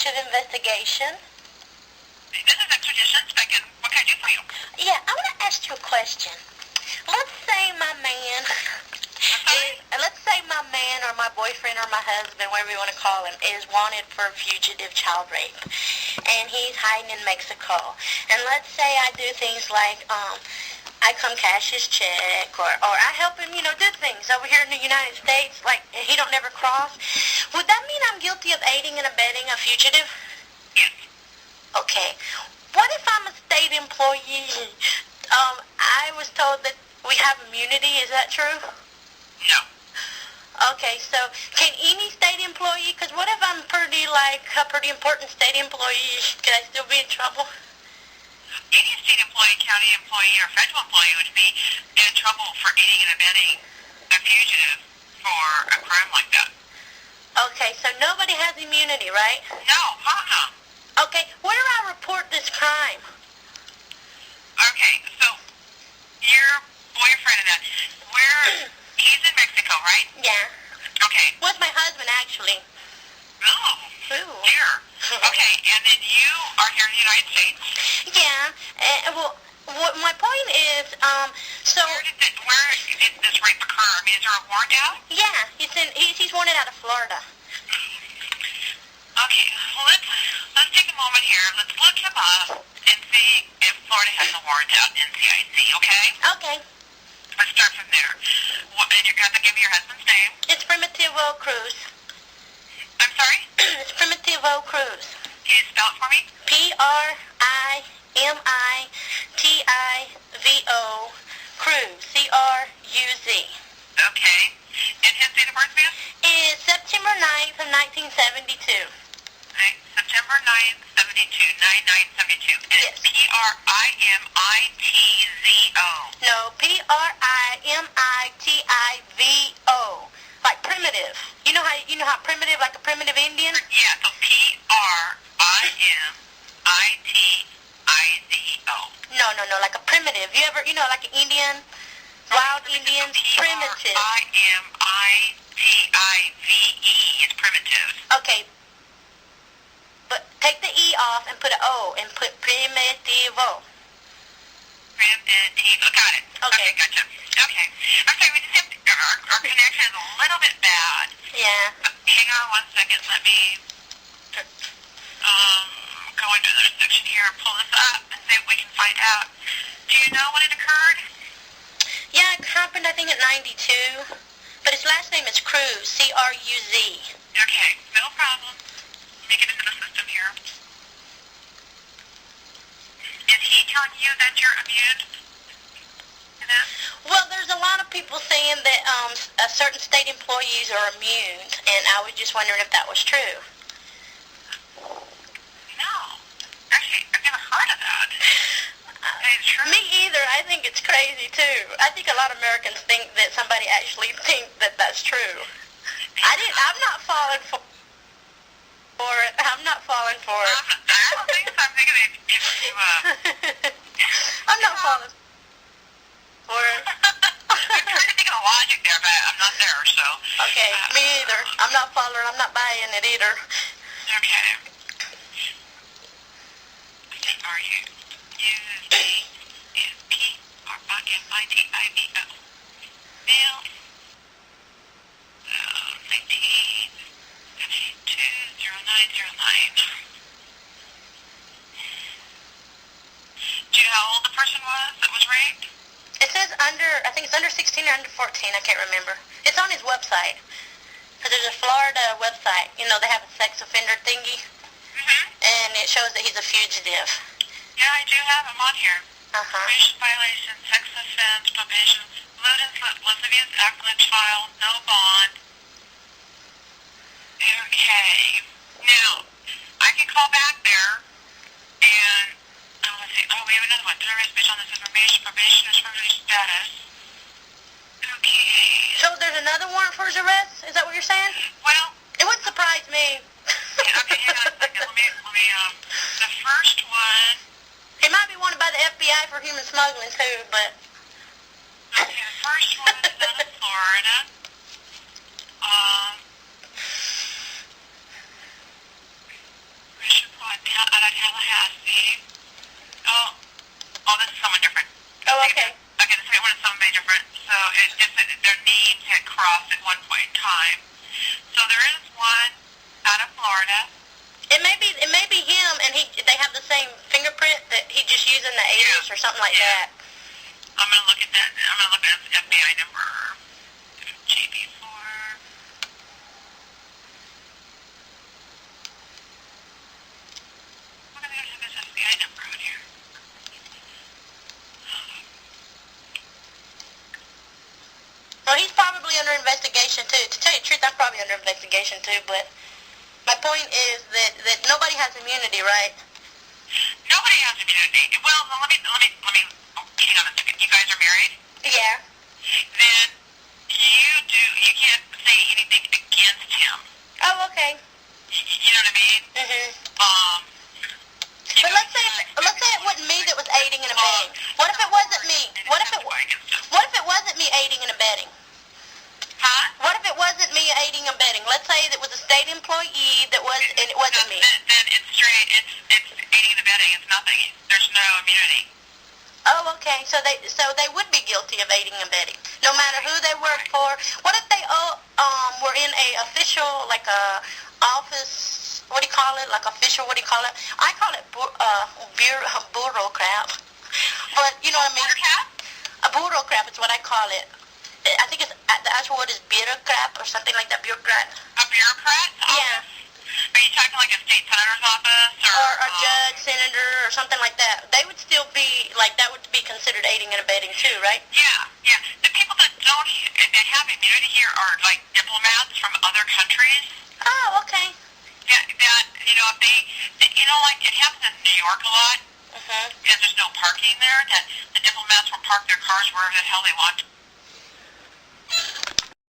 to the investigation. This is Expedition speaking. What can I do for you? Yeah, I want to ask you a question. Let's say my man, or my boyfriend or my husband, whatever you want to call him, is wanted for fugitive child rape, and he's hiding in Mexico. And let's say I do things like, I come cash his check, or I help him, do things over here in the United States, like he don't never cross. Would that mean I'm guilty of aiding and abetting a fugitive? Yes. Okay. What if I'm a state employee? I was told that we have immunity. Is that true? No. Okay, so can any state employee, because what if I'm a pretty important state employee, could I still be in trouble? Any state employee, county employee, or federal employee would be in trouble for aiding and abetting a fugitive for a crime like that. Okay, so nobody has immunity, right? No, Okay, where do I report this crime? Okay, so your boyfriend and that, he's in Mexico, right? Yeah. Okay. With my husband, actually. Oh, Ooh. dear. Okay, and then you are here in the United States. Yeah, my point is, so... Where did this rape occur? I mean, is there a warrant out? Yeah, he's wanted out of Florida. Okay, well, let's take a moment here. Let's look him up and see if Florida has a warrant out in CIC, okay? Okay. Let's start from there. And you're going to have to give me your husband's name. It's Primitivo Cruz. I'm sorry? It's Primitivo Cruz. Can you spell it for me? Primitivo Cruz. C-R-U-Z. Okay. And his date of birth, ma'am? Is September 9th of 1972. Okay. September 9th, 1972. Yes. P-R-I-M-I-T-Z-O. No, P-R-I-M-I-T-I-V-O. Like primitive. You know how primitive, like a primitive Indian? Yeah, so P-R-I-M-I-T-I-Z-O. No, like a primitive. You ever, like an Indian, wild Indian, primitive. P-R-I-M-I-T-I-V-E is primitive. Okay. But take the E off and put an O and put primitivo. Primitivo. Got it. Okay. Gotcha. Okay. I'm sorry, we just have to, our connection is a little bit bad. Yeah. Hang on one second. Let me go into another section here and pull this up and see if we can find out. Do you know when it occurred? Yeah, it happened, I think, at 92. But his last name is Cruz, C-R-U-Z. Okay, no problem. Let me get into the system here. Is he telling you that you're immune to that? Well, there's a lot of people saying that certain state employees are immune, and I was just wondering if that was true. No. Actually, I've never heard of that. Is it true? Me either. I think it's crazy, too. I think a lot of Americans think that somebody actually think that that's true. I'm not falling for it. I'm not falling for it. I don't think so. I'm thinking if you, I'm not falling for it. I'm trying to think of the logic there, but I'm not there, so. Okay, me either. I'm not following. I'm not buying it either. Okay. R-U-Z-P-R-I-M-I-T-I-V-O. Male. 19-20909. Do you know how old the person was that was raped? It says I think it's under 16 or under 14. I can't remember. It's on his website. Because there's a Florida website. They have a sex offender thingy. Mm-hmm. And it shows that he's a fugitive. Yeah, I do have him on here. Uh-huh. Probation violation, sex offense, probation, lewd and lascivious act on a child, no bond. Okay. Now, I can call back there and, let's see, we have another one. Terrorist based on this information, probation or termination status. Okay. So there's another warrant for his arrest? Is that what you're saying? Well, It wouldn't surprise me. yeah, okay, hang on a second. Let me, the first one. He might be wanted by the FBI for human smuggling, too, but... Okay, the first one is out of Florida. one point in time. So there is one out of Florida. It may be him, and they have the same fingerprint that he just using the alias or something like that. I'm gonna look at that. I'm gonna look at his FBI number. JB4. What are they gonna have his FBI number on here? Well, he's probably under investigation too. To tell you the truth, I'm probably under investigation too. But my point is that nobody has immunity, right? Nobody has immunity. Well, let me. Hang on a second. You guys are married? Yeah. Then you can't say anything against him. Oh, okay. You know what I mean? But let's say it wasn't me that was aiding and abetting. What if it wasn't me? What if it wasn't me aiding and abetting? Huh? What if it wasn't me aiding and abetting? Let's say it was a state employee that was, and it wasn't me. Then it's straight. It's aiding and abetting. It's nothing. There's no immunity. Oh, okay. So they would be guilty of aiding and abetting, no matter who they work for. What if they were in a official, like a office? What do you call it? Like official? What do you call it? I call it bureaucrat. But you know what I mean? A bureaucrat is what I call it. I think the actual word is bureaucrat or something like that. Bureaucrat. A bureaucrat? Yeah. Are you talking like a state senator's office or a judge, senator, or something like that? They would still be like that. Would be considered aiding and abetting too, right? Yeah. The people that that have immunity here are like diplomats from other countries. Oh, okay. That if they like it happens in New York a lot because there's no parking there. That the diplomats will park their cars wherever the hell they want